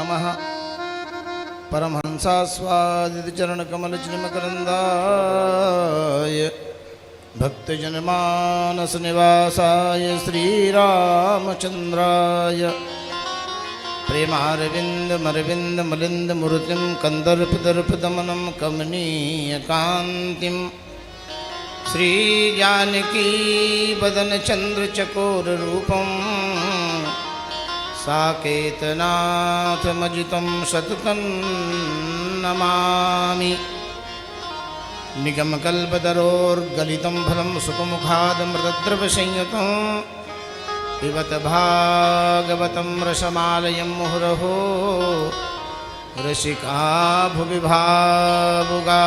नमः। परमहंसास्वादित चरणकमलचिन्मकरन्दाय भक्तजनमानस निवासाय श्रीरामचन्द्राय प्रेमारविन्दमरविन्दमलिन्दमूर्तिं कन्दर्पदर्पदमनं कमनीयकान्तिं श्रीजानकी वदनचन्द्रचकोररूपं साकेतनाथमजितं सततं नमामि। निगमकल्पतरोर्गलितं फलं सुखमुखादमृतद्रवसंयुतं पिबत भागवतं रसमालयं मुहुरहो रसिका भुवि भावुका।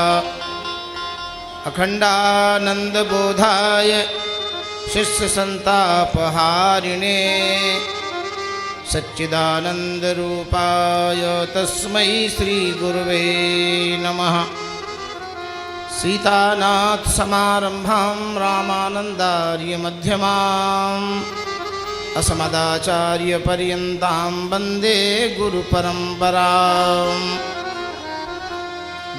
अखण्डानन्दबोधाय शिष्यसन्तापहारिणे सच्चिदानन्दरूपाय तस्मै श्रीगुरुवे नमः। सीतानाथसमारम्भां रामानन्दार्यमध्यमाम् अस्मदाचार्यपर्यन्तां वन्दे गुरुपरम्पराम्।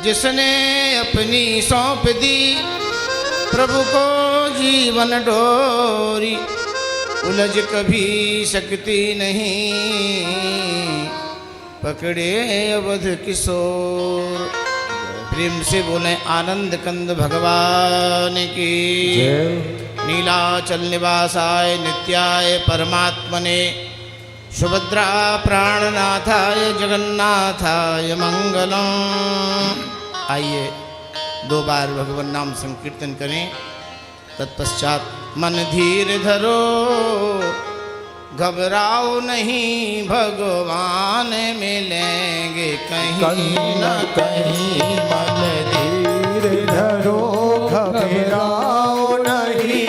जिसने अपनी सौंप दी प्रभु को जीवन डोरी, उलझ कभी सकती नहीं पकड़े अवध किशोर। प्रेम से बोले आनंद कंद भगवान की। नीलाचल निवासाय नित्याय परमात्मने सुभद्रा प्राणनाथाय जगन्नाथाय मंगलम। आइए 2 बार भगवान नाम संकीर्तन करें। तत्पश्चात मन धीर धरो, घबराओ नहीं, भगवान मिलेंगे कहीं न कहीं। मन धीर धरो, घबराओ नहीं,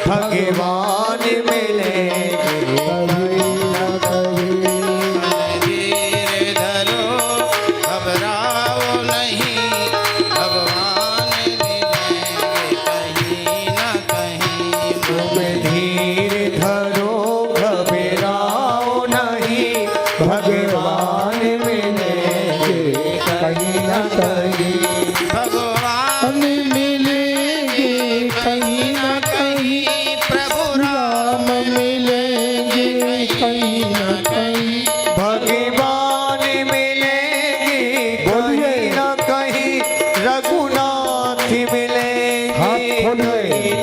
भगवान मिलेंगे कहीं न कहीं। मन धीर धरो, घबराओ नहीं, भगवान मिलेंगे कहीं न कहीं। तुम धीर धरो, घबराओ नहीं, भगवान मिलेंगे कहीं न कहीं। भगवान मिलेंगे कहीं न कहीं, प्रभु राम मिलेंगे कहीं न कहीं। भगवान मिलेंगे कहीं न कहीं, रघुनाथ मिलेंगे कहीं न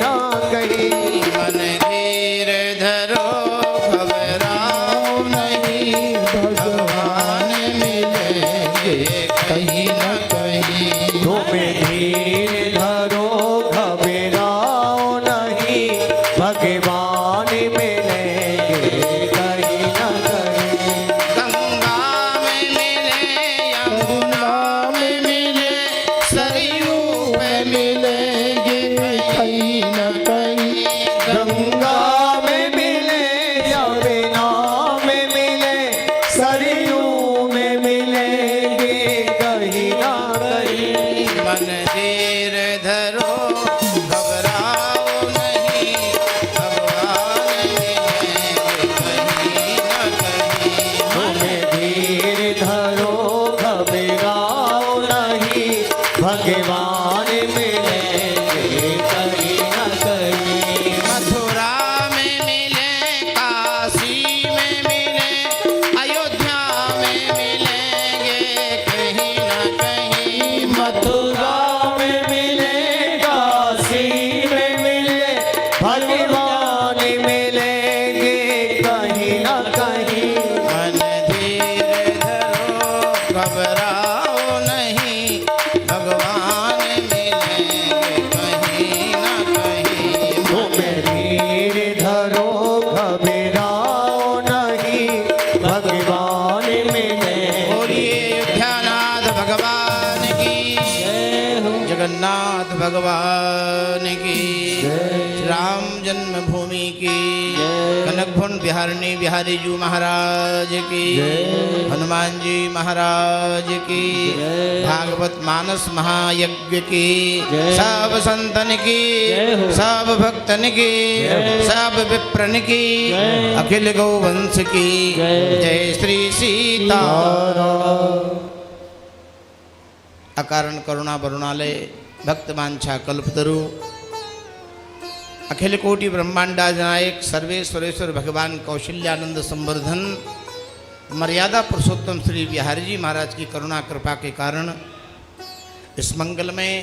कहीं। मन धीर धरो, घबराओ नहीं, भगवान मिलेंगे कहीं न कहीं। तुम धीर धरो, घबराओ नहीं, भगवान मिलेंगे कहीं न कहीं। गंगा में मिले, यमुना में मिले, सरयू में मिलेंगे कहीं न कहीं। गंगा में मिले, यमुना में मिले, सरयू में मिलेंगे कहीं न कहीं। मन धीर धरो, घबराओ नहीं, भगवान मिलेंगे कहीं न कहीं। तुम धीर धरो, घबराओ नहीं, भगवान मिलेंगे कहीं न कहीं। मथुरा में मिले, काशी में मिले, अयोध्या में मिलेंगे कहीं न कहीं। मथुरा में मिले, काशी में मिले, भगवान मिलेंगे कहीं न कहीं। मन धीर धरो, घबराओ नहीं, भगवान मिलेंगे कहीं न कहीं। तुम धीर धरो, घबराओ नहीं, भगवान मिलेंगे। बोलिए अयोध्यानाथ भगवान की, जगन्नाथ भगवान की, राम जन्मभूमि की, कनक भुवन बिहारिणी बिहारी जी महाराज की, हनुमान जी महाराज की, भागवत मानस महायज्ञ की, सब संतन की, सब भक्तन की, सब विप्रन की, अखिल गौवंश की। जय श्री सीताराम अकारण करुणा वरुणालय भक्तवांछा कल्पतरु अखिल कोटि ब्रह्मांडा नायक सर्वेश्वरेश्वर भगवान कौशल्यानंद संवर्धन मर्यादा पुरुषोत्तम श्री बिहारी जी महाराज की करुणा कृपा के कारण इस मंगल में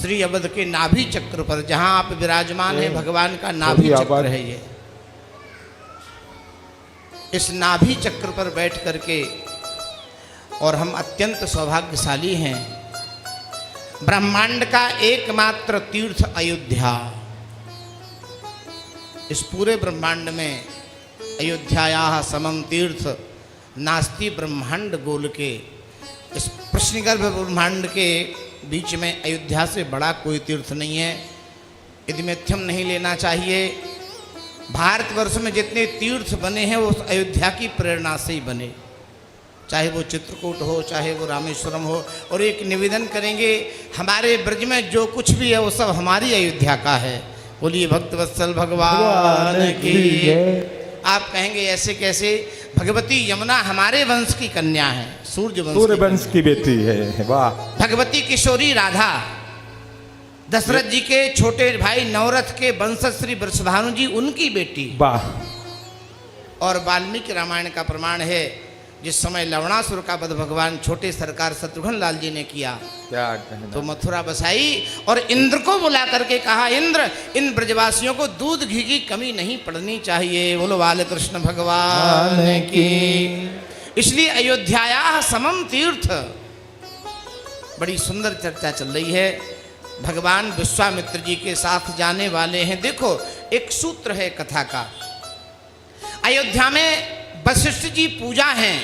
श्री अवध के नाभि चक्र पर जहां आप विराजमान हैं, भगवान का नाभि चक्र है ये। इस नाभि चक्र पर बैठ करके और हम अत्यंत सौभाग्यशाली हैं। ब्रह्मांड का एकमात्र तीर्थ अयोध्या, इस पूरे ब्रह्मांड में अयोध्यायाः समम तीर्थ नास्ति ब्रह्मांड गोल के, इस प्रश्नगर्भ ब्रह्मांड के बीच में अयोध्या से बड़ा कोई तीर्थ नहीं है। यदि मिथ्यम नहीं लेना चाहिए। भारतवर्ष में जितने तीर्थ बने हैं वो उस अयोध्या की प्रेरणा से ही बने, चाहे वो चित्रकूट हो, चाहे वो रामेश्वरम हो। और एक निवेदन करेंगे, हमारे ब्रज में जो कुछ भी है वो सब हमारी अयोध्या का है। बोलिए भक्तवत्सल भगवान की। आप कहेंगे ऐसे कैसे? भगवती यमुना हमारे वंश की कन्या है, सूर्य वंश की बेटी है। वाह। भगवती किशोरी राधा दशरथ जी के छोटे भाई नवरथ के वंशज श्री वृषभानु जी उनकी बेटी। वाह। और वाल्मीकि रामायण का प्रमाण है, जिस समय लवणासुर का वध भगवान छोटे सरकार शत्रुघ्न लाल जी ने किया, क्या कहना। तो मथुरा बसाई और इंद्र को बुला करके कहा, इंद्र इन ब्रजवासियों को दूध घी की कमी नहीं पड़नी चाहिए। बोलो बाल कृष्ण भगवान की। इसलिए अयोध्यायाः समम तीर्थ। बड़ी सुंदर चर्चा चल रही है। भगवान विश्वामित्र जी के साथ जाने वाले हैं। देखो एक सूत्र है कथा का। अयोध्या में वशिष्ठ जी पूजा हैं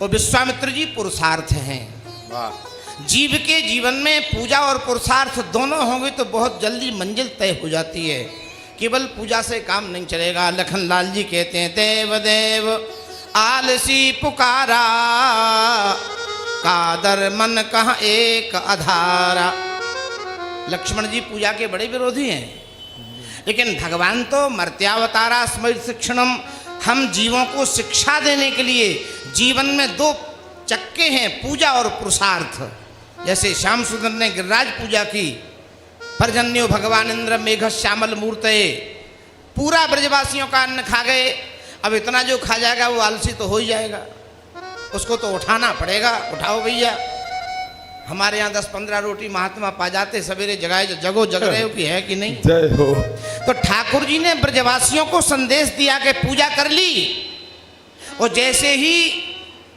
और विश्वामित्र जी पुरुषार्थ हैं। वाह। जीव के जीवन में पूजा और पुरुषार्थ दोनों होंगे तो बहुत जल्दी मंजिल तय हो जाती है। केवल पूजा से काम नहीं चलेगा। लखन लाल जी कहते हैं, देव देव आलसी पुकारा, कादर मन कहाँ एक अधारा। लक्ष्मण जी पूजा के बड़े विरोधी हैं, लेकिन भगवान तो मर्त्यावतारा स्मृत शिक्षणम, हम जीवों को शिक्षा देने के लिए जीवन में दो चक्के हैं, पूजा और पुरुषार्थ। जैसे श्याम सुंदर ने गिरिराज पूजा की, पर्जन्यो भगवान इंद्र मेघ श्यामल मूर्तये, पूरा ब्रजवासियों का अन्न खा गए। अब इतना जो खा जाएगा वो आलसी तो हो ही जाएगा, उसको तो उठाना पड़ेगा। उठाओ भैया। हमारे यहाँ 10-15 रोटी महात्मा पा जाते सवेरे जगाए, जगो जग रहे हो कि है कि नहीं? जय हो। तो ठाकुर जी ने ब्रजवासियों को संदेश दिया कि पूजा कर ली। और जैसे ही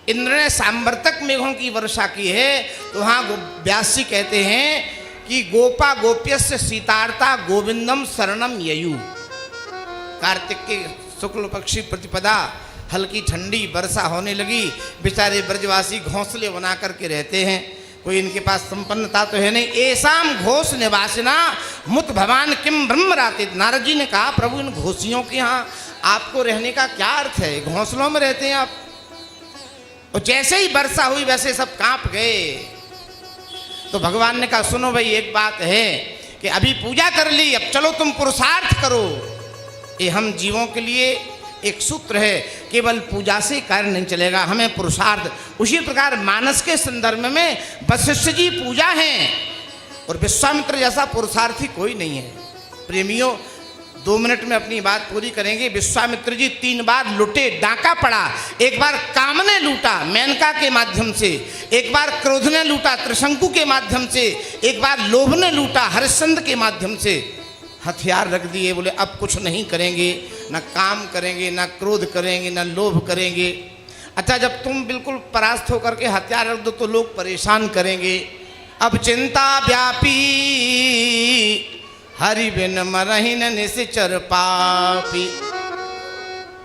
इंद्र ने सांवर्तक मेघों की वर्षा की है, तो वहाँ व्यास जी कहते हैं कि गोपा गोप्यस्य सीतार्ता गोविंदम शरणम ययु। कार्तिक के शुक्ल पक्षी प्रतिपदा हल्की ठंडी वर्षा होने लगी। बेचारे ब्रजवासी घोंसले बना करके रहते हैं, कोई इनके पास संपन्नता तो है नहीं। ऐसाम घोष निवासिना मुत भवान किम ब्रह्म रातित। नारद जी ने कहा, प्रभु इन घोषियों के यहाँ आपको रहने का क्या अर्थ है? घोंसलों में रहते हैं आप। और जैसे ही वर्षा हुई वैसे सब कांप गए। तो भगवान ने कहा, सुनो भाई, एक बात है कि अभी पूजा कर ली, अब चलो तुम पुरुषार्थ करो। ये हम जीवों के लिए एक सूत्र है, केवल पूजा से कार्य नहीं चलेगा, हमें पुरुषार्थ। उसी प्रकार मानस के संदर्भ में वशिष्ठ जी पूजा हैं और विश्वामित्र जैसा पुरुषार्थी कोई नहीं है। प्रेमियों, 2 मिनट में अपनी बात पूरी करेंगे। विश्वामित्र जी 3 बार लुटे, डाका पड़ा। एक बार काम ने लूटा मेनका के माध्यम से, एक बार क्रोध ने लूटा त्रिशंकु के माध्यम से, एक बार लोभ ने लूटा हरिश्चंद्र के माध्यम से। हथियार रख दिए, बोले अब कुछ नहीं करेंगे, ना काम करेंगे, ना क्रोध करेंगे, ना लोभ करेंगे। अच्छा, जब तुम बिल्कुल परास्त होकर के हथियार रख दो तो लोग परेशान करेंगे। अब चिंता व्यापी हरि बिन मरहिन निश्चर पापी।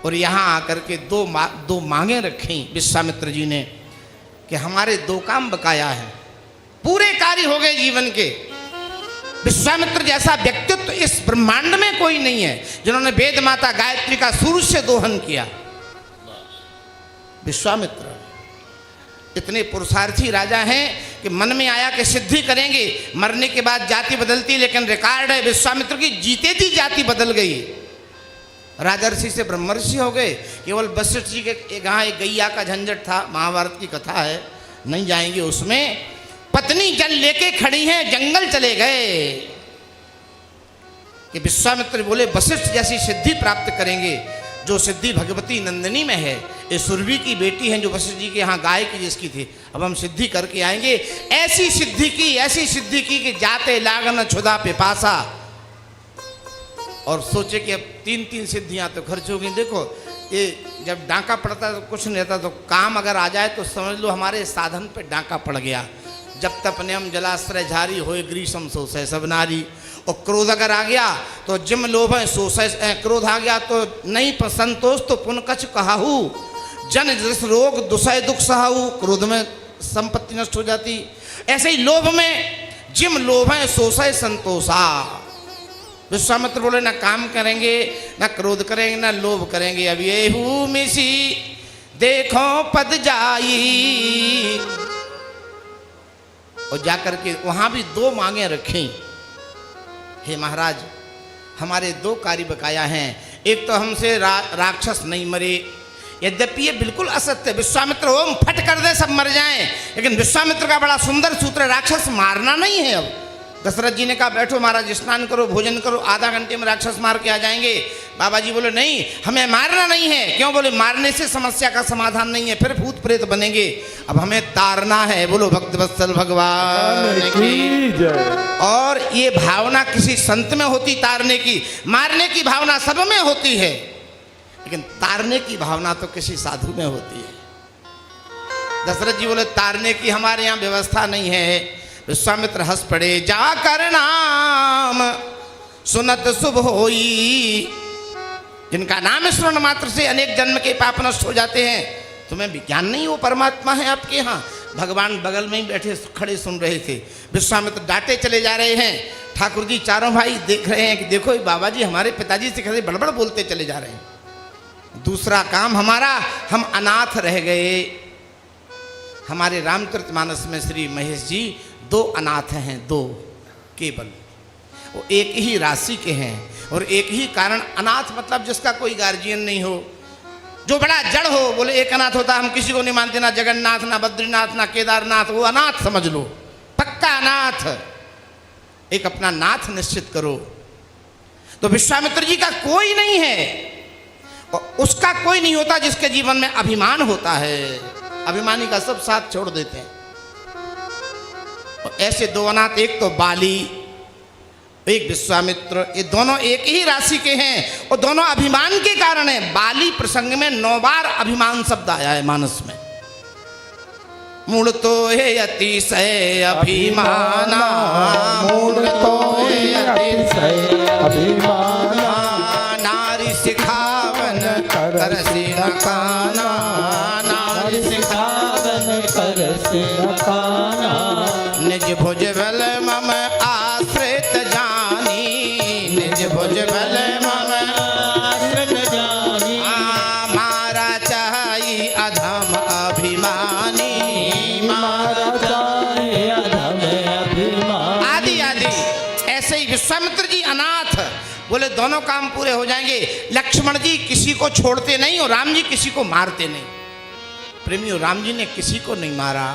और यहाँ आकर के दो मांगे रखी विश्वामित्र जी ने कि हमारे 2 काम बकाया है, पूरे कार्य हो गए जीवन के। विश्वामित्र जैसा व्यक्तित्व इस ब्रह्मांड में कोई नहीं है, जिन्होंने वेद माता गायत्री का सूर्य से दोहन किया। विश्वामित्र इतने पुरुषार्थी राजा हैं कि मन में आया कि सिद्धि करेंगे, मरने के बाद जाति बदलती, लेकिन रिकॉर्ड है विश्वामित्र की जीते थी जाति बदल गई। राजर्षि से ब्रह्मर्षि हो गए। केवल वशिष्ठ जी के यहाँ एक गैया का झंझट था, महाभारत की कथा है, नहीं जाएंगे उसमें। पत्नी जल लेके खड़ी है, जंगल चले गए कि विश्वामित्र बोले वशिष्ठ जैसी सिद्धि प्राप्त करेंगे जो सिद्धि भगवती नंदिनी में है। ये सुरभि की बेटी है जो वशिष्ठ जी के यहाँ गाय की जिसकी थी, अब हम सिद्धि करके आएंगे। ऐसी सिद्धि की कि जाते लागन क्षुधा पिपासा, और सोचे कि अब 3-3 सिद्धियां तो खर्च हो गई। देखो ये जब डांका पड़ता तो कुछ नहीं रहता, तो काम अगर आ जाए तो समझ लो हमारे साधन पे डांका पड़ गया। जब तक नियम जलाश्रय झारी होए ग्रीसम सोसै सब नारी। और क्रोध अगर आ गया तो जिम लोभ है सोसै, क्रोध आ गया तो नहीं संतोष तो पुन कछ कहाहू, जन जस रोग दुसै दुख सहाऊ। क्रोध में संपत्ति नष्ट हो जाती, ऐसे ही लोभ में जिम लोभ है सोसै संतोषा। विश्वामित्र बोले ना काम करेंगे, ना क्रोध करेंगे, ना लोभ करेंगे। अब ये हूँ मिसी देखो पद जाई, और जाकर के वहां भी 2 मांगे रखें। हे महाराज, हमारे 2 कार्य बकाया हैं। एक तो हमसे राक्षस नहीं मरे, यद्यपि ये बिल्कुल असत्य। विश्वामित्र ओम फट कर दे सब मर जाएं, लेकिन विश्वामित्र का बड़ा सुंदर सूत्र, राक्षस मारना नहीं है। अब दशरथ जी ने कहा बैठो महाराज, स्नान करो, भोजन करो, आधा घंटे में राक्षस मार के आ जाएंगे। बाबा जी बोले नहीं, हमें मारना नहीं है। क्यों? बोले मारने से समस्या का समाधान नहीं है, फिर भूत प्रेत बनेंगे। अब हमें तारना है। बोलो भक्त वत्सल भगवान की जय। और ये भावना किसी संत में होती तारने की, मारने की भावना सब में होती है, लेकिन तारने की भावना तो किसी साधु में होती है। दशरथ जी बोले तारने की हमारे यहाँ व्यवस्था नहीं है। विश्वामित्र हंस पड़े, जाकर नाम सुनत शुभ होई, जिनका नाम स्मरण मात्र से अनेक जन्म के पाप नष्ट हो जाते हैं। तुम्हें विज्ञान नहीं, वो परमात्मा है आपके यहाँ। भगवान बगल में ही बैठे खड़े सुन रहे थे। विश्वामित्र डांटे चले जा रहे हैं। ठाकुर जी चारों भाई देख रहे हैं कि देखो बाबा जी हमारे पिताजी से कैसे बड़बड़ बोलते चले जा रहे हैं। दूसरा काम हमारा, हम अनाथ रह गए। हमारे रामचरितमानस में श्री महेश जी 2 अनाथ हैं, 2 केवल। वो एक ही राशि के हैं और एक ही कारण। अनाथ मतलब जिसका कोई गार्जियन नहीं हो, जो बड़ा जड़ हो। बोले एक अनाथ होता, हम किसी को नहीं मानते, ना जगन्नाथ, ना बद्रीनाथ, ना केदारनाथ, वो अनाथ समझ लो, पक्का अनाथ। एक अपना नाथ निश्चित करो। तो विश्वामित्र जी का कोई नहीं है, और उसका कोई नहीं होता जिसके जीवन में अभिमान होता है। अभिमानी का सब साथ छोड़ देते हैं। और ऐसे 2 अनाथ, एक तो बाली, एक विश्वामित्र, ये दोनों एक ही राशि के हैं और दोनों अभिमान के कारण है। बाली प्रसंग में 9 बार अभिमान शब्द आया है मानस में। मूल तो है अतिशय अभिमाना, मूल तो है अतिशय अभिमाना, नारी सिखावन करसी नकाना, नारी सिखावन करसी नकाना, निज भुज बल मम आश्रित जानी, निज भुज बल मम आश्रित जानी, मारा चाही अधम अभिमानी, मारा चाहे अधम अभिमान। आदि आदि। ऐसे ही विश्वामित्र जी अनाथ, बोले दोनों काम पूरे हो जाएंगे। लक्ष्मण जी किसी को छोड़ते नहीं और राम जी किसी को मारते नहीं। प्रेमियों, राम जी ने किसी को नहीं मारा।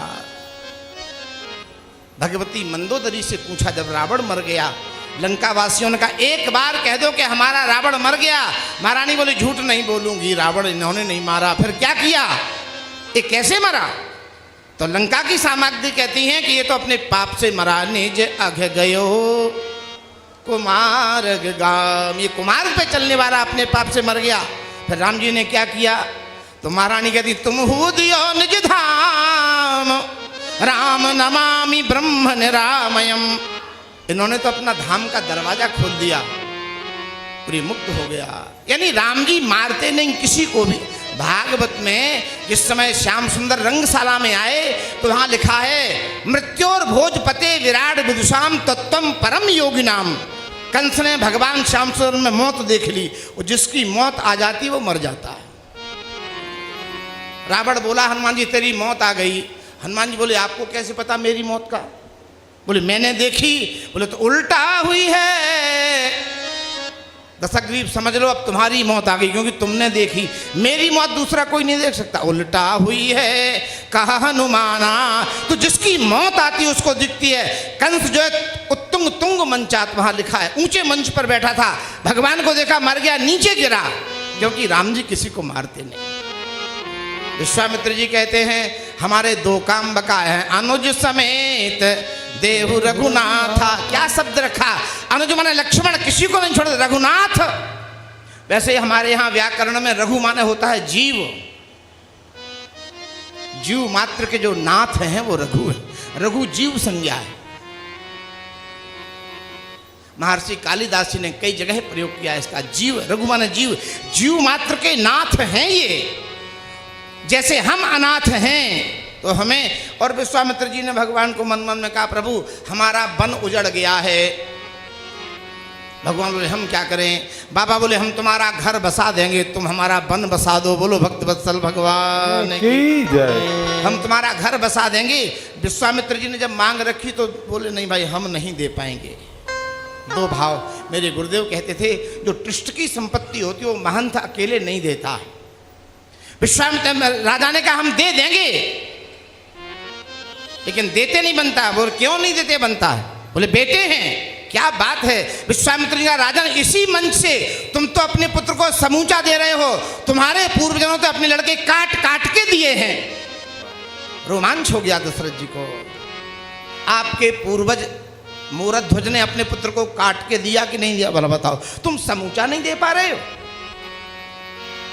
भगवती मंदोदरी से पूछा जब रावण मर गया, लंका वासियों ने कहा एक बार कह दो कि हमारा रावण मर गया। महारानी बोली झूठ नहीं बोलूंगी, रावण इन्होंने नहीं मारा। फिर क्या किया, ये कैसे मरा? तो लंका की सामग्री कहती है कि ये तो अपने पाप से मरा। निज अघ गयो कुमार गाम, ये कुमार पे चलने वाला अपने पाप से मर गया। फिर राम जी ने क्या किया, तो महारानी कहती तुम हु दियो निज धाम, राम नमामि ब्रह्म निरामयम। इन्होंने तो अपना धाम का दरवाजा खोल दिया, पूरी मुक्त हो गया। यानी राम जी मारते नहीं किसी को भी। भागवत में जिस समय श्याम सुंदर रंगशाला में आए तो वहां लिखा है मृत्योर भोजपते विराट विदुषाम तत्वम परम योगी नाम। कंस ने भगवान श्याम सुंदर में मौत देख ली, और जिसकी मौत आ जाती वो मर जाता है। रावण बोला हनुमान जी तेरी मौत आ गई। हनुमान जी बोले आपको कैसे पता मेरी मौत का? बोले मैंने देखी। बोले तो उल्टा हुई है, दशग्रीव समझ लो अब तुम्हारी मौत आ गई, क्योंकि तुमने देखी, मेरी मौत दूसरा कोई नहीं देख सकता। उल्टा हुई है कहा हनुमाना, तो जिसकी मौत आती है उसको दिखती है। कंस जो है उत्तुंग तुंग मंचात, वहां लिखा है ऊंचे मंच पर बैठा था, भगवान को देखा मर गया, नीचे गिरा, क्योंकि राम जी किसी को मारते नहीं। विश्वामित्र जी कहते हैं हमारे दो काम बकाए हैं, अनुज समेत देहु रघुनाथा। क्या शब्द रखा, अनुज माने लक्ष्मण, किसी को नहीं छोड़ते, रघुनाथ। वैसे हमारे यहाँ व्याकरण में रघु माने होता है जीव, जीव मात्र के जो नाथ हैं वो रघु है, रघु जीव संज्ञा है। महर्षि कालिदास जी ने कई जगह प्रयोग किया इसका, जीव, रघु माने जीव, जीव मात्र के नाथ हैं ये। जैसे हम अनाथ हैं तो हमें, और विश्वामित्र जी ने भगवान को मन मन में कहा प्रभु हमारा वन उजड़ गया है। भगवान बोले हम क्या करें? बाबा बोले हम तुम्हारा घर बसा देंगे, तुम हमारा वन बसा दो। बोलो भक्त वत्सल भगवान की जय। हम तुम्हारा घर बसा देंगे। विश्वामित्र जी ने जब मांग रखी तो बोले नहीं भाई हम नहीं दे पाएंगे। दो भाव मेरे गुरुदेव कहते थे, जो ट्रस्ट की संपत्ति होती है वो महंत अकेले नहीं देता। विश्वामित्र राजा ने कहा हम दे देंगे, लेकिन देते नहीं बनता। बोले क्यों नहीं देते बनता है? बोले बेटे हैं। क्या बात है? विश्वामित्र जी का राजन, इसी मंच से तुम तो अपने पुत्र को समूचा दे रहे हो, तुम्हारे पूर्वजों तो अपने लड़के काट काट के दिए हैं। रोमांच हो गया दशरथ जी को। आपके पूर्वज मूरध्वज ने अपने पुत्र को काट के दिया कि नहीं दिया? भला बताओ, तुम समूचा नहीं दे पा रहे हो।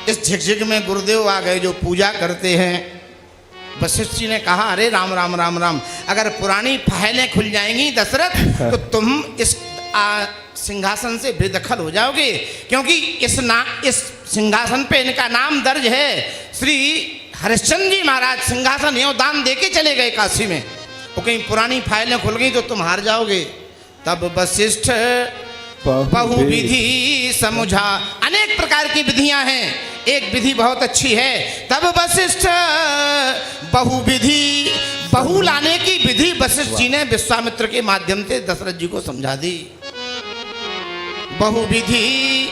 इस झिकझिक में गुरुदेव आ गए जो पूजा करते हैं। वशिष्ठ जी ने कहा अरे राम राम राम राम, अगर पुरानी फाइलें खुल जाएंगी दशरथ तो तुम इस सिंहासन से बेदखल हो जाओगे, क्योंकि इस सिंहासन पे इनका नाम दर्ज है। श्री हरिश्चंद्र जी महाराज सिंहासन यों दान दे के चले गए काशी में, वो कहीं पुरानी फाइलें खुल गई तो तुम हार जाओगे। तब वशिष्ठ बहु विधि समझा, अनेक प्रकार की विधियां हैं, एक विधि बहुत अच्छी है। तब वशिष्ठ बहु विधि, बहु लाने की विधि वशिष्ठ जी ने विश्वामित्र के माध्यम से दशरथ जी को समझा दी। बहु विधि,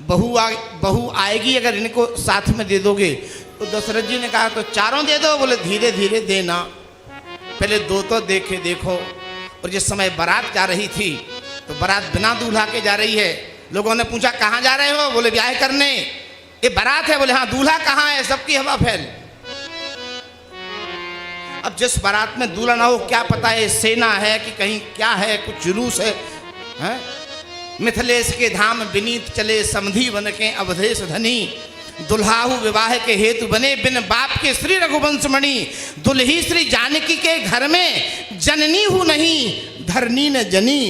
बहु आएगी अगर इनको साथ में दे दोगे। तो दशरथ जी ने कहा तो चारों दे दो। बोले धीरे धीरे देना, पहले दो तो देखो। और जिस समय बारात जा रही थी तो बारात बिना दूल्हा के जा रही है। लोगों ने पूछा कहाँ जा रहे हो? बोले ब्याह करने। ये बारात है। बोले हाँ, दूल्हा कहाँ है? सबकी हवा फैल। अब जिस बारात में दूल्हा ना हो, क्या पता है सेना है कि कहीं क्या है, कुछ जुलूस है? मिथिलेश के धाम विनीत चले, समधी बन के अवधेश धनी, दुल्हाहु विवाह के हेतु बने, बिन बाप के श्री रघुवंश मणि, दुल्ही श्री जानकी के घर में जननी हूँ नहीं, धरनी न जनी,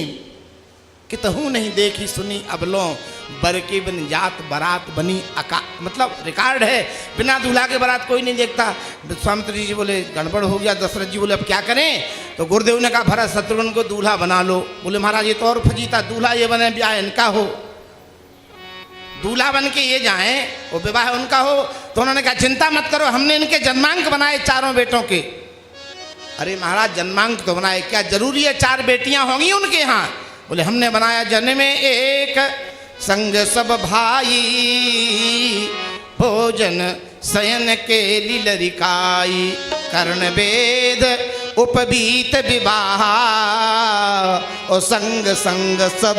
कितहू नहीं देखी सुनी अबलों, बर के बिन जात बारात बनी अका। मतलब रिकॉर्ड है, बिना दूल्हा के बारात कोई नहीं देखता। विश्वामित्र जी बोले गड़बड़ हो गया। दशरथ जी बोले अब क्या करें? तो गुरुदेव ने कहा भरत शत्रुघ्न को दूल्हा बना लो। बोले महाराज ये तो और फजीता, दूल्हा ये बने ब्याह इनका हो, दूल्हा बन के ये जाएं वो विवाह उनका हो। तो उन्होंने कहा चिंता मत करो, हमने इनके जन्मांक बनाए चारों बेटों के। अरे महाराज जन्मांक तो बनाए, क्या जरूरी है 4 बेटियां होंगी उनके यहाँ? बोले हमने बनाया जन्म में एक, संग सब भाई, भोजन शयन के लीलरिकाई, कर्ण वेद उपबीत विवाह, और संग संग सब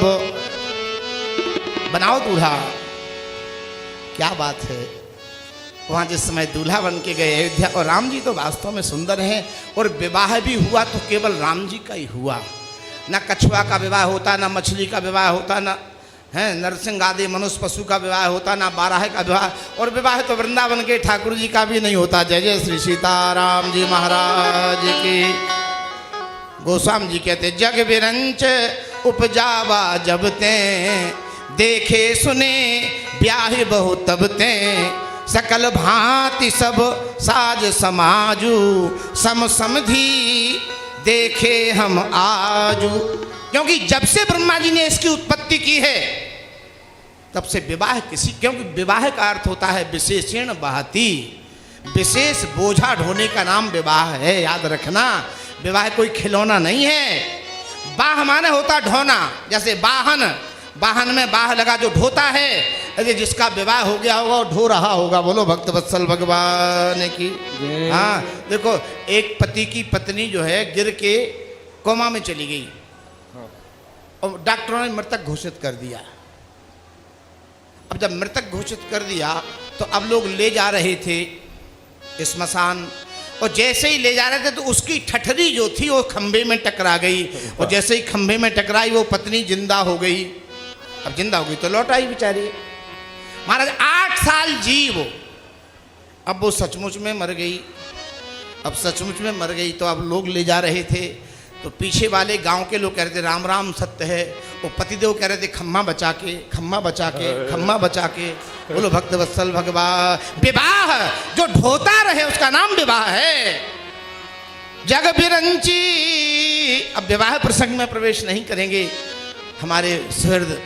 बनाओ दूल्हा। क्या बात है? वहाँ जिस समय दूल्हा बन के गए अयोध्या, और राम जी तो वास्तव में सुंदर हैं, और विवाह भी हुआ तो केवल राम जी का ही हुआ। ना कछुआ का विवाह होता, ना मछली का विवाह होता, ना है नरसिंह आदि मनुष्य पशु का विवाह होता, ना बारह का विवाह। और विवाह तो वृंदावन के ठाकुर जी का भी नहीं होता। जय जय श्री सीताराम जी महाराज की। गोस्वामी जी कहते जग विरंच उपजावा जब ते, देखे सुने ब्याह बहु तब ते, सकल भांति सब साज समाजू, सम समधी देखे हम आजू। क्योंकि जब से ब्रह्मा जी ने इसकी उत्पत्ति की है तब से विवाह किसी, क्योंकि विवाह का अर्थ होता है विशेषण बहती, विशेष बोझा ढोने का नाम विवाह है, याद रखना। विवाह कोई खिलौना नहीं है। बाह माने होता ढोना, जैसे वाहन, वाहन में बाह लगा जो ढोता है, अरे जिसका विवाह हो गया होगा वो ढो रहा होगा। बोलो भक्त वत्सल भगवान की। हाँ देखो, एक पति की पत्नी जो है गिर के कोमा में चली गई और डॉक्टरों ने मृतक घोषित कर दिया। अब जब मृतक घोषित कर दिया तो अब लोग ले जा रहे थे श्मशान, और जैसे ही ले जा रहे थे तो उसकी ठठरी जो थी वो खंभे में टकरा गई, और जैसे ही खंभे में टकराई वो पत्नी जिंदा हो गई। अब जिंदा हो गई तो लौट आई बेचारी। महाराज 8 साल जी वो, अब वो सचमुच में मर गई। अब सचमुच में मर गई तो अब लोग ले जा रहे थे, तो पीछे वाले गांव के लोग कह रहे थे राम राम सत्य है। वो पतिदेव कह रहे थे खम्मा बचा के, खम्मा बचा के, खम्मा बचा के। बोलो भक्त वत्सल भगवान। विवाह जो ढोता रहे उसका नाम विवाह है। जग बिरंची। अब विवाह प्रसंग में प्रवेश नहीं करेंगे। हमारे सुहृद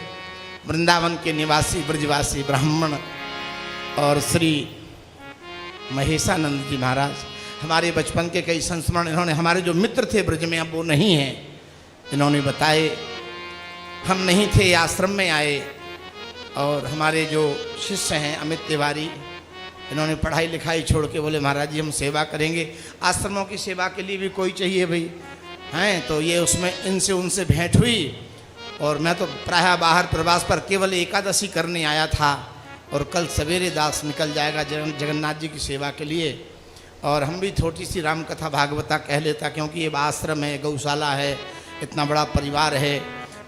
वृंदावन के निवासी ब्रजवासी ब्राह्मण और श्री महेशानंद जी महाराज, हमारे बचपन के कई संस्मरण इन्होंने, हमारे जो मित्र थे ब्रज में अब वो नहीं हैं, इन्होंने बताए। हम नहीं थे, आश्रम में आए, और हमारे जो शिष्य हैं अमित तिवारी, इन्होंने पढ़ाई लिखाई छोड़ के बोले महाराज जी हम सेवा करेंगे। आश्रमों की सेवा के लिए भी कोई चाहिए भाई, हैं। तो ये उसमें इनसे उनसे भेंट हुई, और मैं तो प्रायः बाहर प्रवास पर केवल एकादशी करने आया था, और कल सवेरे दास निकल जाएगा जगन्नाथ जी की सेवा के लिए। और हम भी छोटी सी राम कथा भागवता कह लेता, क्योंकि ये आश्रम है, गौशाला है, इतना बड़ा परिवार है,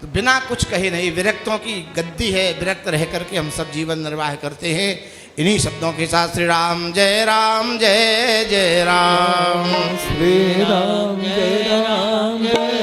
तो बिना कुछ कहे नहीं, विरक्तों की गद्दी है, विरक्त रह करके हम सब जीवन निर्वाह करते हैं। इन्हीं शब्दों के साथ श्री राम जय राम जय जय राम। श्री राम जय राम जय